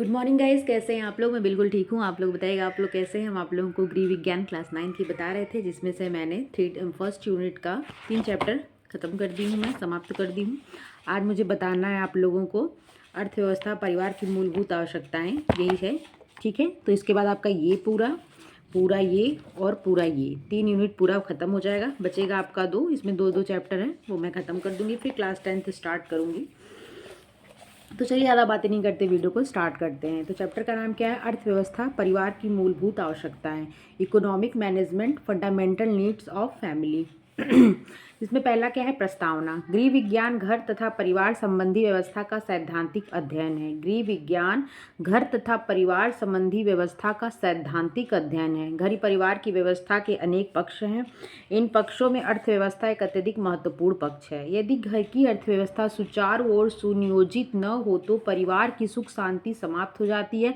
Good morning guys, कैसे हैं आप लोग। मैं बिल्कुल ठीक हूँ। आप लोग बताइएगा आप लोग कैसे हैं। हम आप लोगों को गृह विज्ञान क्लास 9 की बता रहे थे, जिसमें से मैंने फर्स्ट यूनिट का 3 चैप्टर ख़त्म कर दी हूँ, मैं समाप्त कर दी हूँ। आज मुझे बताना है आप लोगों को अर्थव्यवस्था परिवार की मूलभूत आवश्यकताएँ, यही है। ठीक है, तो इसके बाद आपका ये पूरा ये और पूरा ये 3 यूनिट पूरा ख़त्म हो जाएगा। बचेगा आपका 2, इसमें 2 चैप्टर हैं, वो मैं ख़त्म कर दूँगी। फिर क्लास 10th स्टार्ट करूँगी। तो चलिए ज़्यादा बातें नहीं करते, वीडियो को स्टार्ट करते हैं। तो चैप्टर का नाम क्या है? अर्थव्यवस्था परिवार की मूलभूत आवश्यकताएं, economic management, fundamental needs of family. इसमें पहला क्या है? प्रस्तावना। गृह विज्ञान घर तथा परिवार संबंधी व्यवस्था का सैद्धांतिक अध्ययन है। गृह विज्ञान घर तथा परिवार संबंधी व्यवस्था का सैद्धांतिक अध्ययन है। घर परिवार की व्यवस्था के अनेक पक्ष हैं। इन पक्षों में अर्थव्यवस्था एक अत्यधिक महत्वपूर्ण पक्ष है। यदि घर की अर्थव्यवस्था सुचारू और सुनियोजित न हो तो परिवार की सुख शांति समाप्त हो जाती है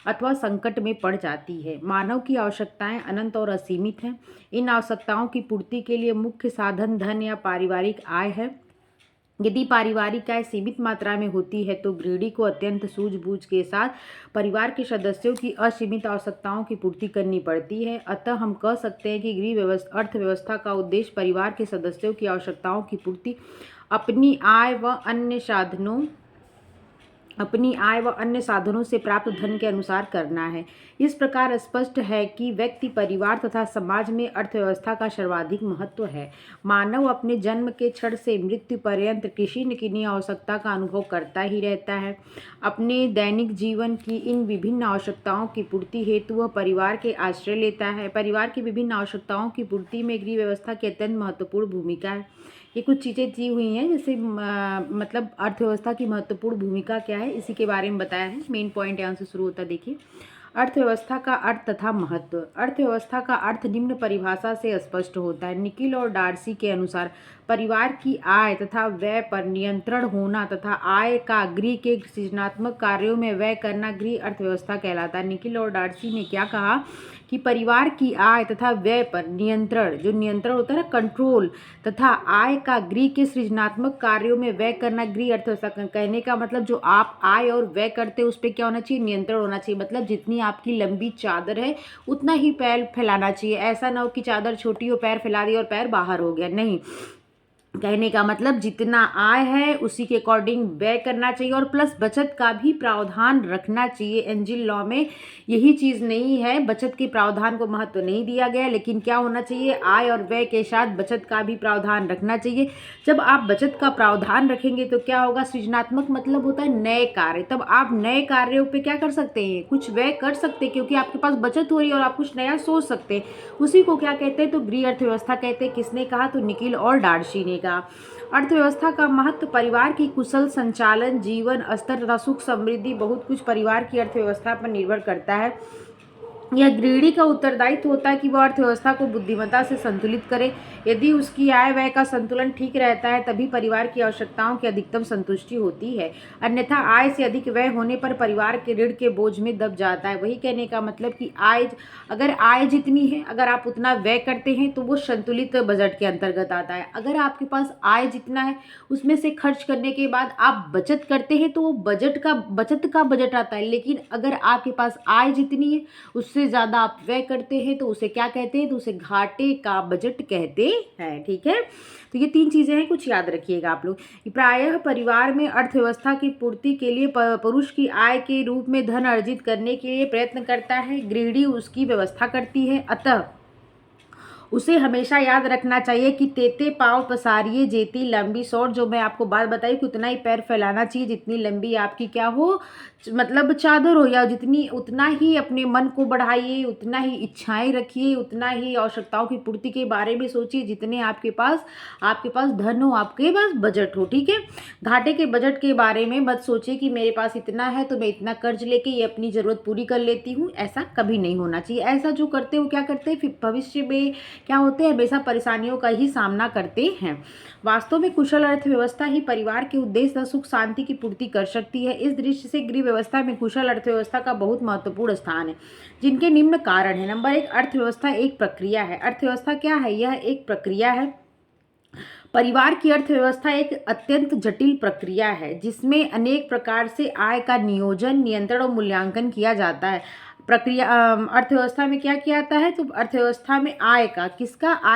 अथवा संकट में पड़ जाती है। मानव की आवश्यकताएं अनंत और असीमित हैं। इन आवश्यकताओं की पूर्ति के लिए मुख्य साधन धन या पारिवारिक आय है। यदि पारिवारिक आय सीमित मात्रा में होती है तो गृहिणी को अत्यंत सूझबूझ के साथ परिवार के सदस्यों की असीमित आवश्यकताओं की पूर्ति करनी पड़ती है। अतः हम कह सकते हैं कि अर्थव्यवस्था का उद्देश्य परिवार के सदस्यों की आवश्यकताओं की पूर्ति अपनी आय व अन्य साधनों से प्राप्त धन के अनुसार करना है। इस प्रकार स्पष्ट है कि व्यक्ति, परिवार तथा समाज में अर्थव्यवस्था का सर्वाधिक महत्व है। मानव अपने जन्म के क्षण से मृत्यु पर्यंत किसी न किसी आवश्यकता का अनुभव करता ही रहता है। अपने दैनिक जीवन की इन विभिन्न आवश्यकताओं की पूर्ति हेतु वह परिवार के आश्रय लेता है। परिवार की विभिन्न आवश्यकताओं की पूर्ति में गृह व्यवस्था की अत्यंत महत्वपूर्ण भूमिका है। ये कुछ चीज़ें दी हुई हैं, जैसे मतलब अर्थव्यवस्था की महत्वपूर्ण भूमिका क्या है, इसी के बारे में बताया है। मेन पॉइंट यहाँ से शुरू होता है। देखिए, अर्थव्यवस्था का अर्थ तथा महत्व। अर्थव्यवस्था का अर्थ निम्न परिभाषा से स्पष्ट होता है। निकिल और डार्सी के अनुसार परिवार की आय तथा व्यय पर नियंत्रण होना तथा आय का गृह के सृजनात्मक कार्यों में व्यय करना गृह अर्थव्यवस्था कहलाता है। निकिल और डार्सी ने क्या कहा कि परिवार की आय तथा व्यय पर नियंत्रण, जो नियंत्रण होता है ना, कंट्रोल, तथा आय का गृह के सृजनात्मक कार्यों में व्यय करना गृह अर्थव्यवस्था। कहने का मतलब जो आप आय और व्यय करते हो उस पर क्या होना चाहिए? नियंत्रण होना चाहिए। मतलब जितनी आपकी लंबी चादर है उतना ही पैर फैलाना चाहिए। ऐसा ना हो कि चादर छोटी हो, पैर फैला दी और पैर बाहर हो गया, नहीं। कहने का मतलब जितना आय है उसी के अकॉर्डिंग व्यय करना चाहिए और प्लस बचत का भी प्रावधान रखना चाहिए। एंजिल लॉ में यही चीज़ नहीं है, बचत के प्रावधान को महत्व नहीं दिया गया, लेकिन क्या होना चाहिए? आय और व्यय के साथ बचत का भी प्रावधान रखना चाहिए। जब आप बचत का प्रावधान रखेंगे तो क्या होगा? सृजनात्मक मतलब होता है नए कार्य। तब आप नए कार्यों पे क्या कर सकते हैं? कुछ व्यय कर सकते हैं, क्योंकि आपके पास बचत हो रही है और आप कुछ नया सोच सकते हैं। उसी को क्या कहते हैं? तो गृह अर्थव्यवस्था कहते हैं। किसने कहा? तो निकिल और डार्सी ने। अर्थव्यवस्था का महत्व। परिवार की कुशल संचालन, जीवन स्तर तथा सुख समृद्धि बहुत कुछ परिवार की अर्थव्यवस्था पर निर्भर करता है। यह गृहिणी का उत्तरदायित्व होता है कि वह अर्थव्यवस्था को बुद्धिमत्ता से संतुलित करे। यदि उसकी आय व्यय का संतुलन ठीक रहता है तभी परिवार की आवश्यकताओं की अधिकतम संतुष्टि होती है। अन्यथा आय से अधिक व्यय होने पर परिवार के ऋण के बोझ में दब जाता है। वही कहने का मतलब कि अगर आय जितनी है, अगर आप उतना व्यय करते हैं तो वो संतुलित बजट के अंतर्गत आता है। अगर आपके पास आय जितना है उसमें से खर्च करने के बाद आप बचत करते हैं तो वो बचत का बजट आता है। लेकिन अगर आपके पास आय जितनी है उससे ज़्यादा आप व्यय करते हैं तो उसे क्या कहते हैं? तो उसे घाटे का बजट कहते हैं। ठीक है, तो ये 3 चीज़ें हैं, कुछ याद रखिएगा आप लोग। प्रायः परिवार में अर्थव्यवस्था की पूर्ति के लिए पुरुष की आय के रूप में धन अर्जित करने के लिए प्रयत्न करता है। गृहिणी उसकी व्यवस्था करती है। अतः उसे हमेशा याद रखना चाहिए कि तेते पाँव पसारिए जेती लंबी शॉर्ट, जो मैं आपको बात बताई कि उतना ही पैर फैलाना चाहिए जितनी लंबी आपकी क्या हो, मतलब चादर हो, या जितनी उतना ही अपने मन को बढ़ाइए, उतना ही इच्छाएं रखिए, उतना ही आवश्यकताओं की पूर्ति के बारे में सोचिए जितने आपके पास धन हो, आपके पास बजट हो। ठीक है, घाटे के बजट के बारे में मत सोचिए कि मेरे पास इतना है तो मैं इतना कर्ज लेके ये अपनी ज़रूरत पूरी कर लेती हूँ। ऐसा कभी नहीं होना चाहिए। ऐसा जो करते हो क्या करते हैं, फिर भविष्य में क्या होते हैं? हमेशा परेशानियों का ही सामना करते हैं। वास्तव में कुशल अर्थव्यवस्था ही परिवार के उद्देश्य सुख शांति की पूर्ति कर सकती है। इस दृष्टि से गृह व्यवस्था में कुशल अर्थव्यवस्था का बहुत महत्वपूर्ण स्थान है, जिनके निम्न कारण है। नंबर 1, अर्थव्यवस्था एक प्रक्रिया है। अर्थव्यवस्था क्या है? यह एक प्रक्रिया है परिवार की अर्थव्यवस्था एक अत्यंत जटिल प्रक्रिया है जिसमें अनेक प्रकार से आय का नियोजन, नियंत्रण और मूल्यांकन किया जाता है। अर्थव्यवस्था में क्या किया जाता है? तो अर्थव्यवस्था में आय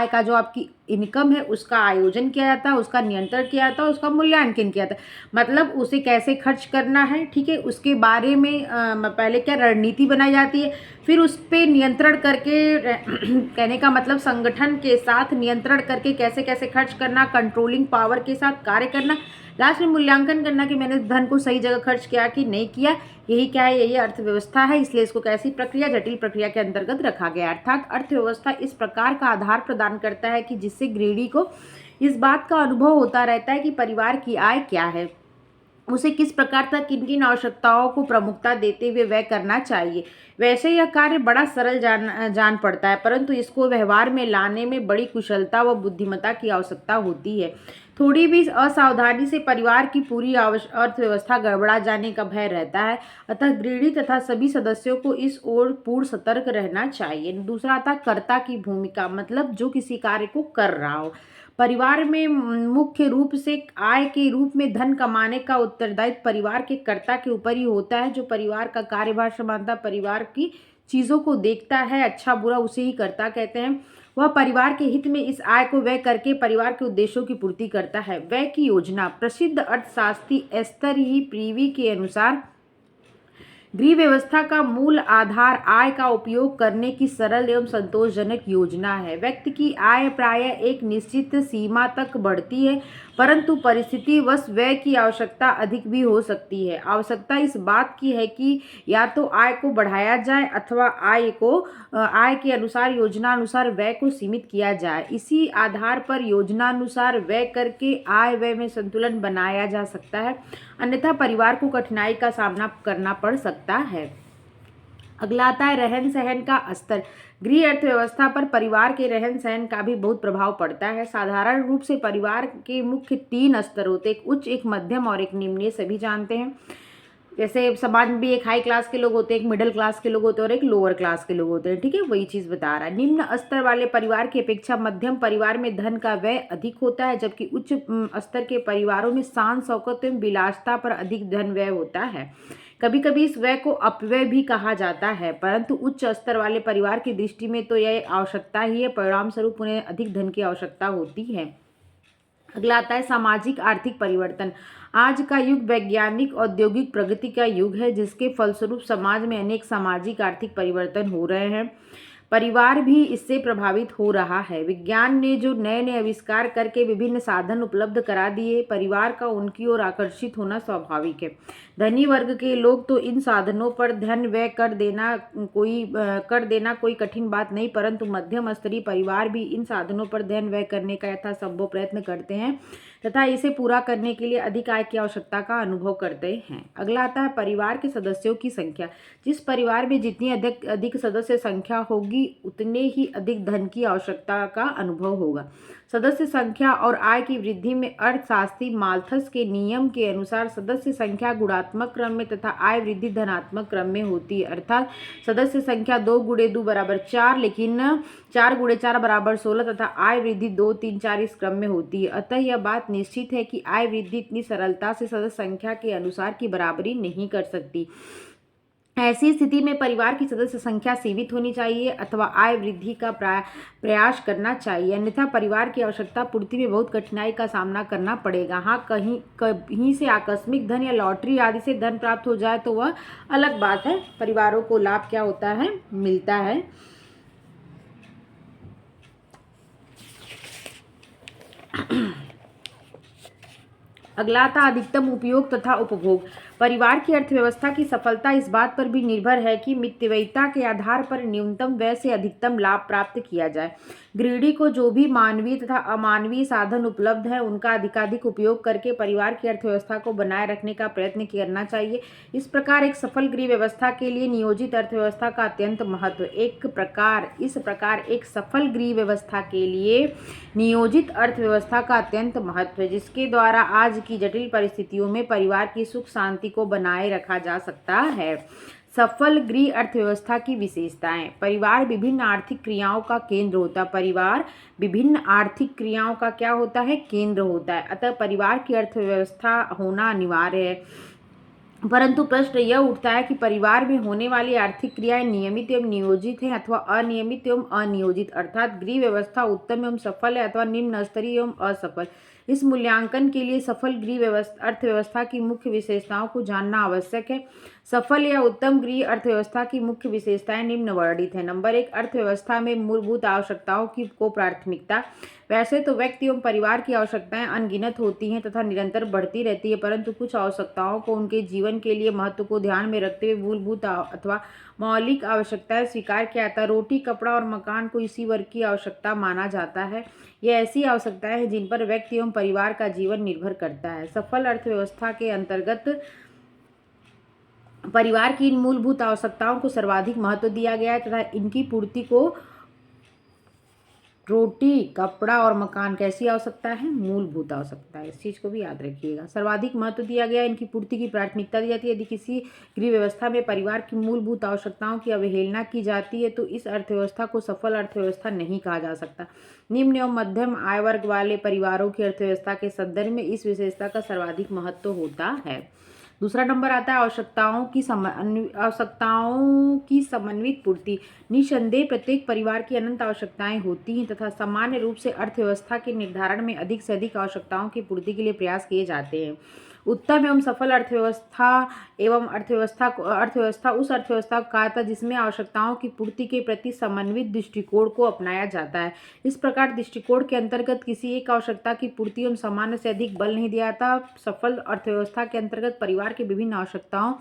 का जो आपकी इनकम है उसका आयोजन किया जाता है, उसका नियंत्रण किया जाता है, उसका मूल्यांकन किया जाता है। मतलब उसे कैसे खर्च करना है, ठीक है, उसके बारे में पहले क्या रणनीति बनाई जाती है, फिर उस पे नियंत्रण करके कहने का मतलब संगठन के साथ नियंत्रण करके कैसे कैसे खर्च करना, कंट्रोलिंग पावर के साथ कार्य करना, लास्ट में मूल्यांकन करना कि मैंने धन को सही जगह खर्च किया कि नहीं किया। यही क्या है? यही अर्थव्यवस्था है। इसलिए इसको कैसी प्रक्रिया, जटिल प्रक्रिया के अंतर्गत रखा गया है। अर्थात अर्थव्यवस्था इस प्रकार का आधार प्रदान करता है कि जिससे गृहिणी को इस बात का अनुभव होता रहता है कि परिवार की आय क्या है, उसे किस प्रकार तक किन किन आवश्यकताओं को प्रमुखता देते हुए व्यय करना चाहिए। वैसे यह कार्य बड़ा सरल जान पड़ता है, परंतु इसको व्यवहार में लाने में बड़ी कुशलता व बुद्धिमत्ता की आवश्यकता होती है। थोड़ी भी असावधानी से परिवार की पूरी अर्थव्यवस्था गड़बड़ा जाने का भय रहता है। अतः गृहिणी तथा सभी सदस्यों को इस ओर पूर्ण सतर्क रहना चाहिए। दूसरा आता कर्ता की भूमिका, मतलब जो किसी कार्य को कर रहा हो। परिवार में मुख्य रूप से आय के रूप में धन कमाने का उत्तरदायित्व परिवार के कर्ता के ऊपर ही होता है। जो परिवार का कार्यभार संभालता, परिवार की चीज़ों को देखता है, अच्छा बुरा, उसे ही कर्ता कहते हैं। वह परिवार के हित में इस आय को व्यय करके परिवार के उद्देश्यों की पूर्ति करता है। व्यय की योजना, प्रसिद्ध अर्थशास्त्री एस्थर ही प्रीवी के अनुसार गृह व्यवस्था का मूल आधार आय का उपयोग करने की सरल एवं संतोषजनक योजना है। व्यक्ति की आय प्रायः एक निश्चित सीमा तक बढ़ती है, परंतु परिस्थितिवश व्यय की आवश्यकता अधिक भी हो सकती है। आवश्यकता इस बात की है कि या तो आय को बढ़ाया जाए अथवा आय के अनुसार योजनानुसार व्यय को सीमित किया जाए। इसी आधार पर योजनानुसार व्यय करके आय व्यय में संतुलन बनाया जा सकता है, अन्यथा परिवार को कठिनाई का सामना करना पड़ सकता है। अगला आता है रहन सहन का स्तर। गृह अर्थव्यवस्था पर परिवार के रहन सहन का भी बहुत प्रभाव पड़ता है। साधारण रूप से परिवार के मुख्य 3 स्तर होते हैं, एक उच्च, एक मध्यम और एक निम्न। ये सभी जानते हैं। जैसे समाज में भी एक हाई क्लास के लोग होते हैं, एक मिडिल क्लास के लोग होते हैं और एक लोअर क्लास के लोग होते हैं, ठीक है, वही चीज़ बता रहा है। निम्न स्तर वाले परिवार की अपेक्षा मध्यम परिवार में धन का व्यय अधिक होता है, जबकि उच्च स्तर के परिवारों में शान शौकत एवं विलासिता पर अधिक धन व्यय होता है। कभी कभी इस व्यय को अपव्यय भी कहा जाता है, परंतु उच्च स्तर वाले परिवार की दृष्टि में तो यह आवश्यकता ही है, परिणाम स्वरूप उन्हें अधिक धन की आवश्यकता होती है। अगला आता है सामाजिक आर्थिक परिवर्तन। आज का युग वैज्ञानिक औद्योगिक प्रगति का युग है, जिसके फलस्वरूप समाज में अनेक सामाजिक आर्थिक परिवर्तन हो रहे हैं। परिवार भी इससे प्रभावित हो रहा है। विज्ञान ने जो नए नए आविष्कार करके विभिन्न साधन उपलब्ध करा दिए, परिवार का उनकी ओर आकर्षित होना स्वाभाविक है। धनी वर्ग के लोग तो इन साधनों पर धन व्यय कर देना कोई कठिन बात नहीं, परंतु मध्यम स्तरीय परिवार भी इन साधनों पर धन व्यय करने का यथासंभव प्रयत्न करते हैं तथा इसे पूरा करने के लिए अधिक आय की आवश्यकता का अनुभव करते हैं। अगला आता है परिवार के सदस्यों की संख्या। जिस परिवार में जितनी अधिक सदस्य संख्या होगी, उतने ही अधिक धन की आवश्यकता का अनुभव होगा। सदस्य संख्या और आय की वृद्धि में अर्थशास्त्री माल्थस के नियम के अनुसार सदस्य संख्या गुणात्मक क्रम में तथा आय वृद्धि धनात्मक क्रम में होती है। अर्थात सदस्य संख्या 2 गुणे 2 बराबर 4, लेकिन 4 गुणे 4 बराबर 16 तथा आय वृद्धि 2, 3, 4 इस क्रम में होती है। अतः यह बात निश्चित है कि आय वृद्धि इतनी सरलता से सदस्य संख्या के अनुसार की बराबरी नहीं कर सकती। ऐसी स्थिति में परिवार की सदस्य संख्या सीमित होनी चाहिए अथवा आय वृद्धि का प्रयास करना चाहिए, अन्यथा परिवार की आवश्यकता पूर्ति में बहुत कठिनाई का सामना करना पड़ेगा। हाँ, कहीं से आकस्मिक धन या लॉटरी आदि से धन प्राप्त हो जाए तो वह अलग बात है, परिवारों को लाभ क्या होता है, मिलता है। अगला था अधिकतम उपयोग तथा उपभोग। परिवार की अर्थव्यवस्था की सफलता इस बात पर भी निर्भर है कि मितव्ययिता के आधार पर न्यूनतम व्यय से अधिकतम लाभ प्राप्त किया जाए। गृहिणी को जो भी मानवीय तथा अमानवीय साधन उपलब्ध है, उनका अधिकाधिक उपयोग करके परिवार की अर्थव्यवस्था को बनाए रखने का प्रयत्न करना चाहिए। इस प्रकार एक सफल गृह व्यवस्था के लिए नियोजित अर्थव्यवस्था का अत्यंत महत्व। इस प्रकार एक सफल गृह व्यवस्था के लिए नियोजित अर्थव्यवस्था का अत्यंत महत्व है, जिसके द्वारा आज की जटिल परिस्थितियों में परिवार की सुख शांति को बनाए रखा जा सकता है। सफल गृह अर्थव्यवस्था की विशेषताएं। परिवार विभिन्न आर्थिक क्रियाओं का केंद्र होता है। परिवार विभिन्न आर्थिक क्रियाओं का क्या होता है? केंद्र होता है। अतः परिवार की अर्थव्यवस्था होना अनिवार्य है। परंतु प्रश्न यह उठता है कि परिवार में होने वाली आर्थिक क्रियाएं नियमित एवं नियोजित हैं अथवा अनियमित एवं अनियोजित, अर्थात गृह व्यवस्था उत्तम एवं सफल है अथवा निम्न स्तरीय एवं असफल। इस मूल्यांकन के लिए सफल गृह व्यवस्था अर्थव्यवस्था की मुख्य विशेषताओं को जानना आवश्यक है। सफल या उत्तम गृह अर्थव्यवस्था की मुख्य विशेषताएं निम्न वर्णित है। नंबर 1, अर्थव्यवस्था में मूलभूत आवश्यकताओं की को प्राथमिकता। वैसे तो व्यक्ति एवं परिवार की आवश्यकताएं अनगिनत होती हैं तथा निरंतर बढ़ती रहती है, परंतु कुछ आवश्यकताओं को उनके जीवन के लिए महत्व को ध्यान में रखते हुए मूलभूत अथवा मौलिक आवश्यकताएं स्वीकार किया जाता है। रोटी, कपड़ा और मकान को इसी वर्ग की आवश्यकता माना जाता है। ये ऐसी आवश्यकताएं हैं जिन पर व्यक्ति एवं परिवार का जीवन निर्भर करता है। सफल अर्थव्यवस्था के अंतर्गत परिवार की इन मूलभूत आवश्यकताओं को सर्वाधिक महत्व दिया गया है तथा इनकी पूर्ति को रोटी, कपड़ा और मकान कैसी आवश्यकता है? मूलभूत आवश्यकता है। इस चीज़ को भी याद रखिएगा। सर्वाधिक महत्व दिया गया है, इनकी पूर्ति की प्राथमिकता दी जाती है। यदि किसी गृह व्यवस्था में परिवार की मूलभूत आवश्यकताओं की अवहेलना की जाती है तो इस अर्थव्यवस्था को सफल अर्थव्यवस्था नहीं कहा जा सकता। निम्न एवं मध्यम आय वर्ग वाले परिवारों की अर्थव्यवस्था के संदर्भ में इस विशेषता का सर्वाधिक महत्व होता है। दूसरा नंबर आता है आवश्यकताओं की समन्वित पूर्ति। निसंदेह प्रत्येक परिवार की अनंत आवश्यकताएं होती हैं तथा सामान्य रूप से अर्थव्यवस्था के निर्धारण में अधिक से अधिक आवश्यकताओं की पूर्ति के लिए प्रयास किए जाते हैं। उत्तम एवं सफल अर्थव्यवस्था उस अर्थव्यवस्था को कहा जाता है जिसमें आवश्यकताओं की पूर्ति के प्रति समन्वित दृष्टिकोण को अपनाया जाता है। इस प्रकार दृष्टिकोण के अंतर्गत किसी एक आवश्यकता की पूर्ति एवं सामान्य से अधिक बल नहीं दिया जाता। सफल अर्थव्यवस्था के अंतर्गत परिवार की विभिन्न आवश्यकताओं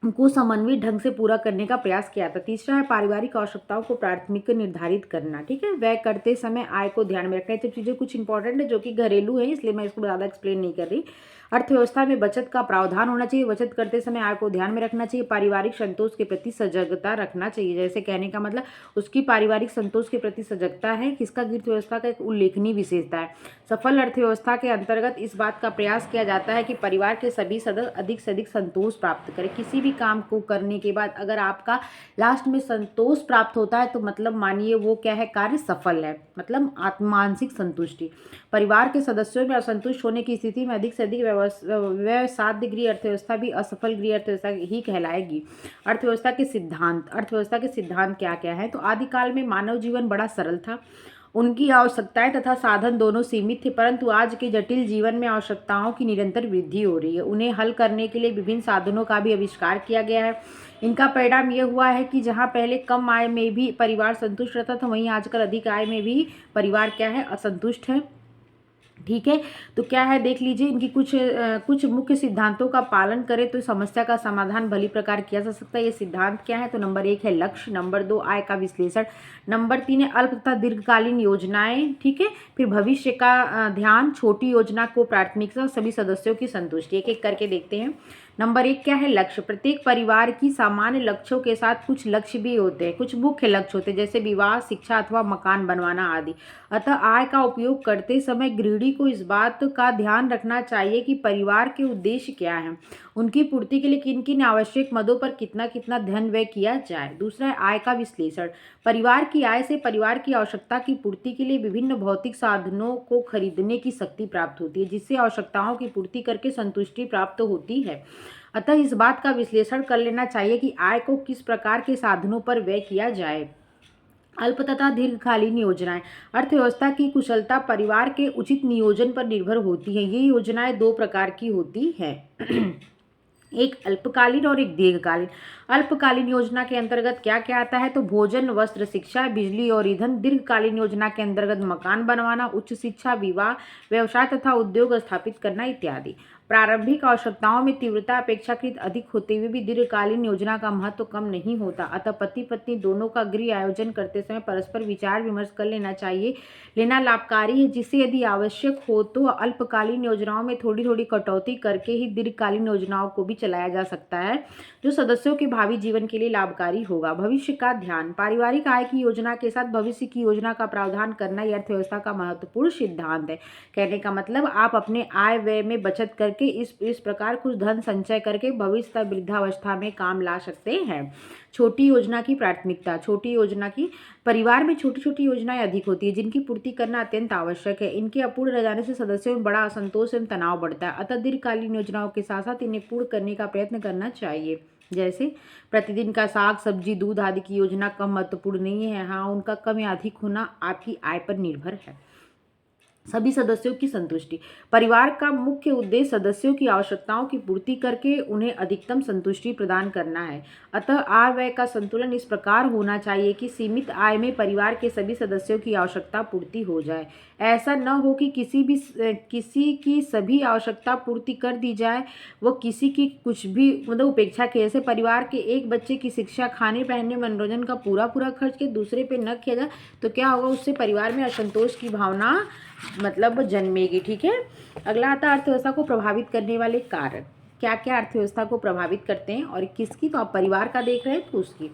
को समन्वित ढंग से पूरा करने का प्रयास किया था। तीसरा है पारिवारिक आवश्यकताओं को प्राथमिक निर्धारित करना। ठीक है, व्यय करते समय आय को ध्यान में रखना। ये सब चीज़ें कुछ इंपॉर्टेंट है जो कि घरेलू है, इसलिए मैं इसको ज़्यादा एक्सप्लेन नहीं कर रही। अर्थव्यवस्था में बचत का प्रावधान होना चाहिए। बचत करते समय आय को ध्यान में रखना चाहिए। पारिवारिक संतोष के प्रति सजगता रखना चाहिए। जैसे कहने का मतलब उसकी पारिवारिक संतोष के प्रति सजगता है, किसका अर्थव्यवस्था का एक उल्लेखनीय विशेषता है। सफल अर्थव्यवस्था के अंतर्गत इस बात का प्रयास किया जाता है कि परिवार के सभी सदस्य अधिक से अधिक संतोष प्राप्त करें। किसी भी काम को करने के बाद अगर आपका लास्ट में संतोष प्राप्त होता है तो मतलब मानिए वो क्या है? कार्य सफल है, मतलब मानसिक संतुष्टि। परिवार के सदस्यों में असंतुष्ट होने की स्थिति में अधिक से अधिक व्यवसाय गृह अर्थव्यवस्था भी असफल गृह अर्थव्यवस्था ही कहलाएगी। अर्थव्यवस्था के सिद्धांत क्या क्या है? तो आदिकाल में मानव जीवन बड़ा सरल था। उनकी आवश्यकताएं तथा साधन दोनों सीमित थे, परंतु आज के जटिल जीवन में आवश्यकताओं की निरंतर वृद्धि हो रही है। उन्हें हल करने के लिए विभिन्न साधनों का भी आविष्कार किया गया है। इनका परिणाम यह हुआ है कि जहां पहले कम आय में भी परिवार संतुष्ट रहता था, वहीं आजकल अधिक आय में भी परिवार क्या है? असंतुष्ट है। ठीक है, तो क्या है देख लीजिए। इनकी कुछ मुख्य सिद्धांतों का पालन करें तो समस्या का समाधान भली प्रकार किया जा सकता है। ये सिद्धांत क्या है? तो नंबर 1 है लक्ष्य, नंबर 2 आय का विश्लेषण, नंबर 3 है अल्प तथा दीर्घकालीन योजनाएं। ठीक है, फिर भविष्य का ध्यान, छोटी योजना को प्राथमिकता, सभी सदस्यों की संतुष्टि। एक एक करके देखते हैं। नंबर 1 क्या है? लक्ष्य। प्रत्येक परिवार की सामान्य लक्ष्यों के साथ कुछ लक्ष्य भी होते हैं, कुछ मुख्य लक्ष्य होते हैं, जैसे विवाह, शिक्षा अथवा मकान बनवाना आदि। अतः आय का उपयोग करते समय गृहिणी को इस बात का ध्यान रखना चाहिए कि परिवार के उद्देश्य क्या हैं, उनकी पूर्ति के लिए किन किन आवश्यक मदों पर कितना कितना धन व्यय किया जाए। दूसरा है आय का विश्लेषण। परिवार की आय से परिवार की आवश्यकता की पूर्ति के लिए विभिन्न भौतिक साधनों को खरीदने की शक्ति प्राप्त होती है, जिससे आवश्यकताओं की पूर्ति करके संतुष्टि प्राप्त होती है। अतः इस बात का विश्लेषण कर लेना चाहिए कि आय को किस प्रकार के साधनों पर व्यय किया जाए। अल्प तथा दीर्घकालीन योजनाएं। अर्थव्यवस्था की कुशलता परिवार के उचित नियोजन पर निर्भर होती है। ये योजनाएं दो प्रकार की होती हैं एक अल्पकालीन और एक दीर्घकालीन। अल्पकालीन योजना के अंतर्गत क्या क्या आता है? तो भोजन, वस्त्र, शिक्षा, बिजली और ईंधन। दीर्घकालीन योजना के अंतर्गत मकान बनवाना, उच्च शिक्षा, विवाह, व्यवसाय तथा उद्योग स्थापित करना इत्यादि। प्रारंभिक आवश्यकताओं में तीव्रता अपेक्षाकृत अधिक होते हुए भी दीर्घकालीन योजना का महत्व कम नहीं होता। अतः पति पत्नी दोनों का गृह आयोजन करते समय परस्पर विचार विमर्श कर लेना लाभकारी है, जिससे यदि आवश्यक हो तो अल्पकालीन योजनाओं में थोड़ी थोड़ी कटौती करके ही दीर्घकालीन योजनाओं को भी चलाया जा सकता है, जो सदस्यों के भावी जीवन के लिए लाभकारी होगा। भविष्य का ध्यान। पारिवारिक आय की योजना के साथ भविष्य की योजना का प्रावधान करना यह अर्थव्यवस्था का महत्वपूर्ण सिद्धांत है। कहने का मतलब आप अपने आय व्यय में बचत करके करके इस प्रकार कुछ धन संचय करके भविष्य तक वृद्धावस्था में काम ला सकते हैं। छोटी योजना की प्राथमिकता। छोटी योजना की परिवार में छोटी छोटी योजनाएं अधिक होती है जिनकी पूर्ति करना अत्यंत आवश्यक है। इनके अपूर्ण रह जाने से सदस्यों में बड़ा असंतोष एवं तनाव बढ़ता है। अतः दीर्घकालीन योजनाओं के साथ साथ इन्हें पूर्ण करने का प्रयत्न करना चाहिए। जैसे प्रतिदिन का साग सब्जी दूध आदि की योजना कम महत्वपूर्ण नहीं है। हाँ, उनका कम या अधिक होना आपकी आय पर निर्भर है। सभी सदस्यों की संतुष्टि। परिवार का मुख्य उद्देश्य सदस्यों की आवश्यकताओं की पूर्ति करके उन्हें अधिकतम संतुष्टि प्रदान करना है। अतः आय व्यय का संतुलन इस प्रकार होना चाहिए कि सीमित आय में परिवार के सभी सदस्यों की आवश्यकता पूर्ति हो जाए। ऐसा न हो कि किसी की सभी आवश्यकता पूर्ति कर दी जाए, वो किसी की कुछ भी मतलब उपेक्षा किए। जैसे परिवार के एक बच्चे की शिक्षा, खाने पहनने, मनोरंजन का पूरा खर्च के दूसरे पे न किया जाए तो क्या होगा, उससे परिवार में असंतोष की भावना मतलब जन्मेगी। ठीक है। अगला आता है अर्थव्यवस्था को प्रभावित करने वाले कारक। क्या क्या अर्थव्यवस्था को प्रभावित करते हैं और किसकी, तो आप परिवार का देख रहे हैं तो उसकी।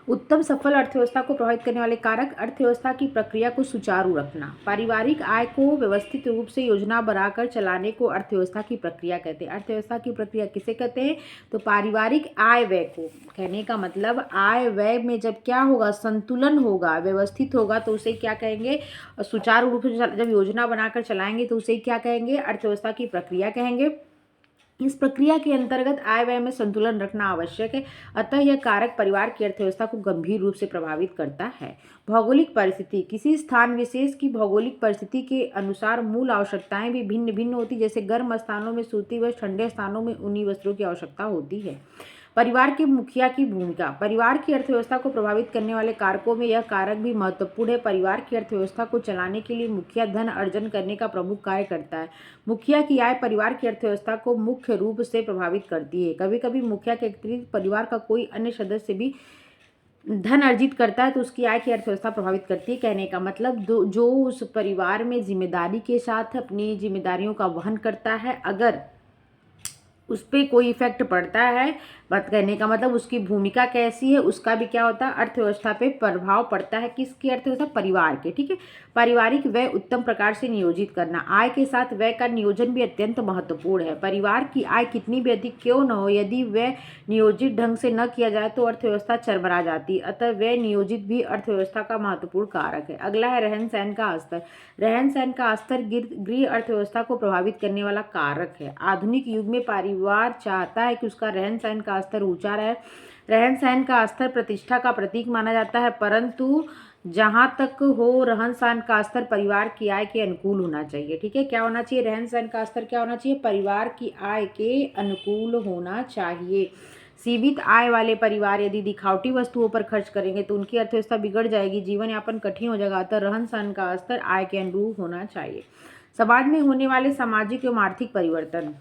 उत्तम सफल अर्थव्यवस्था को प्रभावित करने वाले कारक। अर्थव्यवस्था की प्रक्रिया को सुचारू रखना। पारिवारिक आय को व्यवस्थित रूप से योजना बनाकर चलाने को अर्थव्यवस्था की प्रक्रिया कहते हैं। अर्थव्यवस्था की प्रक्रिया किसे कहते हैं, तो पारिवारिक आय व्यय को। कहने का मतलब आय व्यय में जब क्या होगा, संतुलन होगा, व्यवस्थित होगा तो उसे क्या कहेंगे, सुचारू रूप से जब योजना बनाकर चलाएंगे तो उसे क्या कहेंगे, अर्थव्यवस्था की प्रक्रिया कहेंगे। इस प्रक्रिया के अंतर्गत आय व्यय में संतुलन रखना आवश्यक है। अतः यह कारक परिवार की अर्थव्यवस्था को गंभीर रूप से प्रभावित करता है। भौगोलिक परिस्थिति। किसी स्थान विशेष की भौगोलिक परिस्थिति के अनुसार मूल आवश्यकताएं भी भिन्न भिन्न होती, जैसे गर्म स्थानों में सूती वस्त्र, ठंडे स्थानों में ऊनी वस्त्रों की आवश्यकता होती है। परिवार के मुखिया की भूमिका। परिवार की अर्थव्यवस्था को प्रभावित करने वाले कारकों में यह कारक भी महत्वपूर्ण है। परिवार की अर्थव्यवस्था को चलाने के लिए मुखिया धन अर्जन करने का प्रमुख कार्य करता है। मुखिया की आय परिवार की अर्थव्यवस्था को मुख्य रूप से प्रभावित करती है। कभी कभी मुखिया के अतिरिक्त परिवार का कोई अन्य सदस्य भी धन अर्जित करता है तो उसकी आय की अर्थव्यवस्था प्रभावित करती है। कहने का मतलब जो उस परिवार में जिम्मेदारी के साथ अपनी जिम्मेदारियों का वहन करता है, अगर उस पर कोई इफेक्ट पड़ता है, बात कहने का मतलब उसकी भूमिका कैसी है, उसका भी क्या होता है, अर्थव्यवस्था पे प्रभाव पड़ता है। किसकी अर्थव्यवस्था, परिवार के। ठीक है। पारिवारिक व्यय उत्तम प्रकार से नियोजित करना। आय के साथ व्यय का नियोजन भी अत्यंत महत्वपूर्ण है। परिवार की आय कितनी भी अधिक क्यों न हो, यदि व्यय नियोजित ढंग से न किया जाए तो अर्थव्यवस्था चरमरा जाती है। अतः व्यय नियोजित भी अर्थव्यवस्था का महत्वपूर्ण कारक है। अगला है रहन सहन का स्तर। रहन सहन का स्तर गृह अर्थव्यवस्था को प्रभावित करने वाला कारक है। आधुनिक युग में परिवार चाहता है कि उसका रहन सहन का स्तर ऊंचा रहे। रहन सहन का स्तर प्रतिष्ठा का प्रतीक माना जाता है, परंतु जहां तक हो रहन सहन का स्तर परिवार की आय के अनुकूल होना चाहिए। ठीक है। क्या होना चाहिए, रहन सहन का स्तर क्या होना चाहिए, परिवार की आय के अनुकूल होना चाहिए। सीमित आय वाले परिवार यदि दिखावटी वस्तुओं पर खर्च करेंगे तो उनकी अर्थव्यवस्था बिगड़ जाएगी, जीवन यापन कठिन हो जाएगा। अतः रहन सहन का स्तर आय के अनुरूप होना चाहिए। समाज में होने वाले सामाजिक एवं आर्थिक परिवर्तन।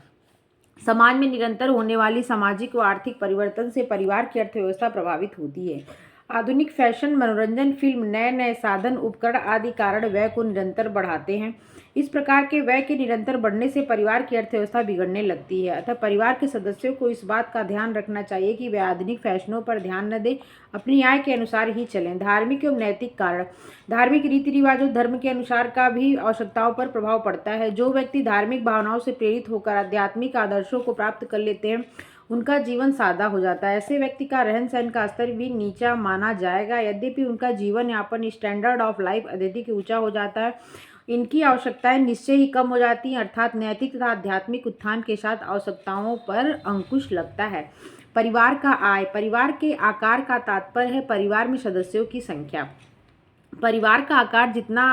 समाज में निरंतर होने वाली सामाजिक व आर्थिक परिवर्तन से परिवार की अर्थव्यवस्था प्रभावित होती है। आधुनिक फैशन, मनोरंजन, फिल्म, नए नए साधन, उपकरण आदि कारण व्यय को निरंतर बढ़ाते हैं। इस प्रकार के व्यय के निरंतर बढ़ने से परिवार की अर्थव्यवस्था बिगड़ने लगती है। अतः परिवार के सदस्यों को इस बात का ध्यान रखना चाहिए कि वे आधुनिक फैशनों पर ध्यान न दें, अपनी आय के अनुसार ही चलें। धार्मिक एवं नैतिक कारण। धार्मिक रीति रिवाजों, धर्म के अनुसार का भी आवश्यकताओं पर प्रभाव पड़ता है। जो व्यक्ति धार्मिक भावनाओं से प्रेरित होकर आध्यात्मिक आदर्शों को प्राप्त कर लेते हैं, उनका जीवन सादा हो जाता है। ऐसे व्यक्ति का रहन सहन का स्तर भी नीचा माना जाएगा, यद्यपि उनका जीवन यापन स्टैंडर्ड ऑफ लाइफ अत्यधिक ऊंचा हो जाता है। इनकी आवश्यकताएं निश्चय ही कम हो जाती हैं, अर्थात नैतिक तथा आध्यात्मिक उत्थान के साथ आवश्यकताओं पर अंकुश लगता है। परिवार का आय। परिवार के आकार का तात्पर्य है परिवार में सदस्यों की संख्या। परिवार का आकार जितना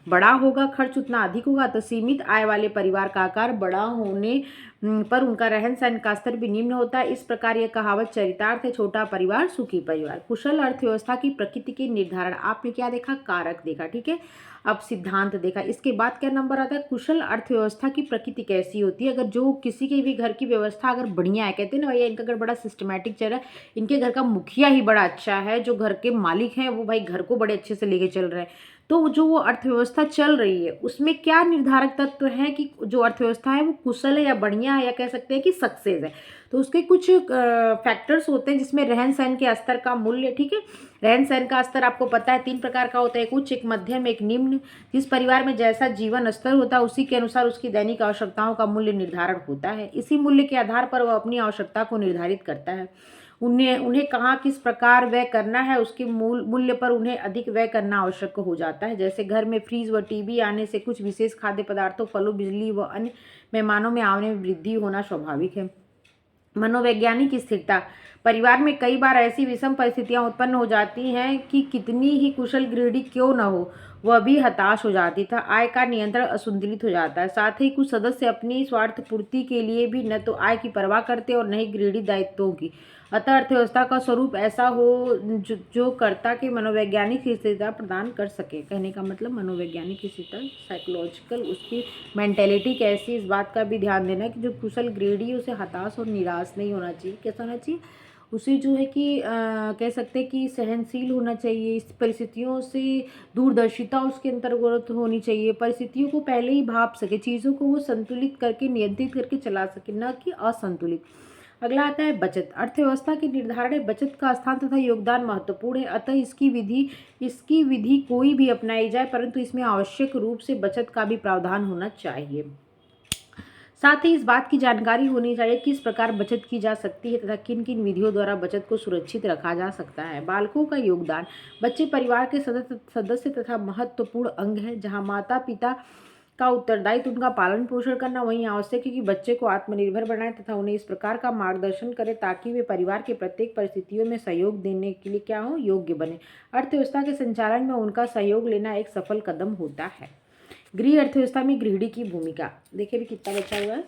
बड़ा होगा, खर्च उतना अधिक होगा। तो सीमित आय वाले परिवार का आकार बड़ा होने पर उनका रहन सहन का स्तर भी निम्न होता है। इस प्रकार यह कहावत चरितार्थ है, छोटा परिवार सुखी परिवार। कुशल अर्थव्यवस्था की प्रकृति के निर्धारण। आपने क्या देखा, कारक देखा। ठीक है। अब सिद्धांत देखा। इसके बाद क्या नंबर आता है, कुशल अर्थव्यवस्था की प्रकृति कैसी होती है। अगर जो किसी के भी घर की व्यवस्था अगर बढ़िया है, कहते हैं ना भैया इनका घर बड़ा सिस्टमेटिक चल रहा है, इनके घर का मुखिया ही बड़ा अच्छा है, जो घर के मालिक हैं वो भाई घर को बड़े अच्छे से लेके चल रहे हैं, तो जो वो अर्थव्यवस्था चल रही है उसमें क्या निर्धारक तत्व है कि जो अर्थव्यवस्था है वो कुशल है या बढ़िया है, या कह सकते हैं कि सक्सेस है। तो उसके कुछ फैक्टर्स होते हैं जिसमें रहन सहन के स्तर का मूल्य, ठीक है। रहन सहन का स्तर आपको पता है 3 प्रकार का होता है, एक उच्च, एक मध्यम, एक निम्न। जिस परिवार में जैसा जीवन स्तर होता है उसी के अनुसार उसकी दैनिक आवश्यकताओं का मूल्य निर्धारण होता है। इसी मूल्य के आधार पर वह अपनी आवश्यकता को निर्धारित करता है। उन्हें उन्हें कहाँ किस प्रकार व्यय करना है उसके मूल्य पर उन्हें अधिक व्यय करना आवश्यक हो जाता है। जैसे घर में फ्रीज व टीवी आने से कुछ विशेष खाद्य पदार्थों, फलों, बिजली व अन्य मेहमानों में आने में वृद्धि होना स्वाभाविक है। मनोवैज्ञानिक स्थिरता। परिवार में कई बार ऐसी विषम परिस्थितियां उत्पन्न हो जाती हैं कि कितनी ही कुशल गृहिणी क्यों न हो, वह भी हताश हो जाती था। आय का नियंत्रण असंतुलित हो जाता है। साथ ही कुछ सदस्य अपनी स्वार्थ पूर्ति के लिए भी न तो आय की परवाह करते और न ही गृहिणी दायित्वों की। अतः अर्थव्यवस्था का स्वरूप ऐसा हो जो कर्ता के मनोवैज्ञानिक स्थिरता प्रदान कर सके। कहने का मतलब मनोवैज्ञानिक स्थिरता, साइकोलॉजिकल उसकी मेंटेलिटी कैसी, इस बात का भी ध्यान देना कि जो कुशल गृहिणी उसे हताश और निराश नहीं होना चाहिए। कैसा होना चाहिए उसे, जो है कि कह सकते हैं कि सहनशील होना चाहिए। इस परिस्थितियों से दूरदर्शिता उसके अंतर्गत होनी चाहिए। परिस्थितियों को पहले ही भाप सके, चीज़ों को वो संतुलित करके नियंत्रित करके चला सके, न कि असंतुलित। अगला आता है बचत। अर्थव्यवस्था के निर्धारण में बचत का स्थान तथा योगदान महत्वपूर्ण है। अतः इसकी विधि कोई भी अपनाई जाए, परंतु इसमें आवश्यक रूप से बचत का भी प्रावधान होना चाहिए। साथ ही इस बात की जानकारी होनी चाहिए किस प्रकार बचत की जा सकती है तथा किन किन विधियों द्वारा बचत को सुरक्षित रखा जा सकता है। बालकों का योगदान। बच्चे परिवार के सदस्य तथा महत्वपूर्ण अंग है। जहाँ माता पिता का उत्तरदायित्व उनका पालन पोषण करना, वहीं आवश्यक है कि बच्चे को आत्मनिर्भर बनाए तथा उन्हें इस प्रकार का मार्गदर्शन करे ताकि वे परिवार के प्रत्येक परिस्थितियों में सहयोग देने के लिए क्या हो, योग्य बने। अर्थव्यवस्था के संचालन में उनका सहयोग लेना एक सफल कदम होता है। गृह अर्थव्यवस्था में गृहिणी की भूमिका। देखिए अभी कितना बचा हुआ है,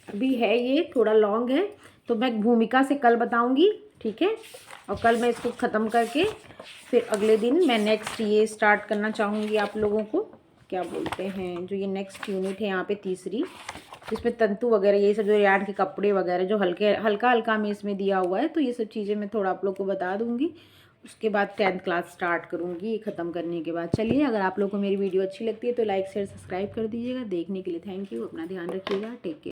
अभी है ये थोड़ा लॉन्ग है, तो मैं भूमिका से कल बताऊंगी, ठीक है। और कल मैं इसको ख़त्म करके फिर अगले दिन मैं नेक्स्ट ये स्टार्ट करना चाहूँगी आप लोगों को, क्या बोलते हैं, जो ये नेक्स्ट यूनिट है यहाँ पे तीसरी, जिसमें तंतु वगैरह ये सब जो यार्न के कपड़े वगैरह जो हल्का हल्का में इसमें दिया हुआ है, तो ये सब चीज़ें मैं थोड़ा आप लोग को बता दूँगी। उसके बाद 10th क्लास स्टार्ट करूँगी ये ख़त्म करने के बाद। चलिए, अगर आप लोग को मेरी वीडियो अच्छी लगती है तो लाइक शेयर सब्सक्राइब कर दीजिएगा। देखने के लिए थैंक यू। अपना ध्यान रखिएगा। Take care.